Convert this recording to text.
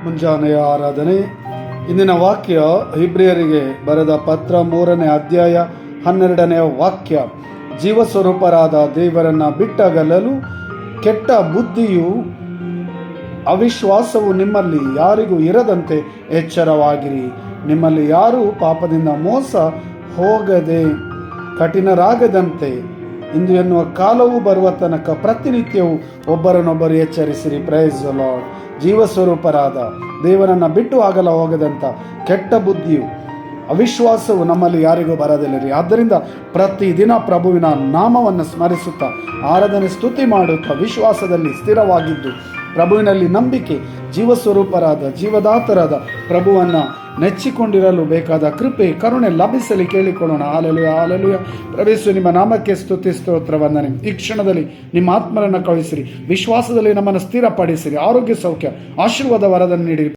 ಮುಂಜಾನೆಯ ಆರಾಧನೆ. ಇಂದಿನ ವಾಕ್ಯ ಇಬ್ರಿಯರಿಗೆ ಬರೆದ ಪತ್ರ 3ನೇ ಅಧ್ಯಾಯ 12ನೇ ವಾಕ್ಯ. ಜೀವಸ್ವರೂಪರಾದ ದೇವರನ್ನ ಬಿಟ್ಟಗಲಲು ಕೆಟ್ಟ ಬುದ್ಧಿಯು ಅವಿಶ್ವಾಸವು ನಿಮ್ಮಲ್ಲಿ ಯಾರಿಗೂ ಇರದಂತೆ ಎಚ್ಚರವಾಗಿರಿ. ನಿಮ್ಮಲ್ಲಿ ಯಾರೂ ಪಾಪದಿಂದ ಮೋಸ ಹೋಗದೆ ಕಠಿಣರಾಗದಂತೆ ಇಂದು ಎನ್ನುವ ಕಾಲವು ಬರುವ ತನಕ ಪ್ರತಿನಿತ್ಯವೂ ಒಬ್ಬರನ್ನೊಬ್ಬರು ಎಚ್ಚರಿಸಿರಿ. Praise the lord. ಜೀವಸ್ವರೂಪರಾದ ದೇವರನ್ನು ಬಿಟ್ಟು ಆಗಲ ಹೋಗದಂಥ ಕೆಟ್ಟ ಬುದ್ಧಿಯು ಅವಿಶ್ವಾಸವು ನಮ್ಮಲ್ಲಿ ಯಾರಿಗೂ ಬರದಿಲ್ಲರಿ. ಆದ್ದರಿಂದ ಪ್ರತಿದಿನ ಪ್ರಭುವಿನ ನಾಮವನ್ನು ಸ್ಮರಿಸುತ್ತಾ ಆರಾಧನೆ ಸ್ತುತಿ ಮಾಡುತ್ತಾ ವಿಶ್ವಾಸದಲ್ಲಿ ಸ್ಥಿರವಾಗಿದ್ದು ಪ್ರಭುವಿನಲ್ಲಿ ನಂಬಿಕೆ ಜೀವಸ್ವರೂಪರಾದ ಜೀವದಾತರಾದ ಪ್ರಭುವನ್ನು ನೆಚ್ಚಿಕೊಂಡಿರಲು ಬೇಕಾದ ಕೃಪೆ ಕರುಣೆ ಲಭಿಸಲಿ ಕೇಳಿಕೊಳ್ಳೋಣ. Hallelujah, hallelujah. ಪ್ರವೇಶು ನಿಮ್ಮ ನಾಮಕ್ಕೆ ಸ್ತುತಿ ಸ್ತೋತ್ರ ವಂದನೆ. ಈ ಕ್ಷಣದಲ್ಲಿ ನಿಮ್ಮ ಆತ್ಮರನ್ನು ಕಳಿಸಿರಿ, ವಿಶ್ವಾಸದಲ್ಲಿ ನಮ್ಮನ್ನು ಸ್ಥಿರಪಡಿಸಿರಿ, ಆರೋಗ್ಯ ಸೌಖ್ಯ ಆಶೀರ್ವಾದ ವರದನ್ನು ನೀಡಿರಿ.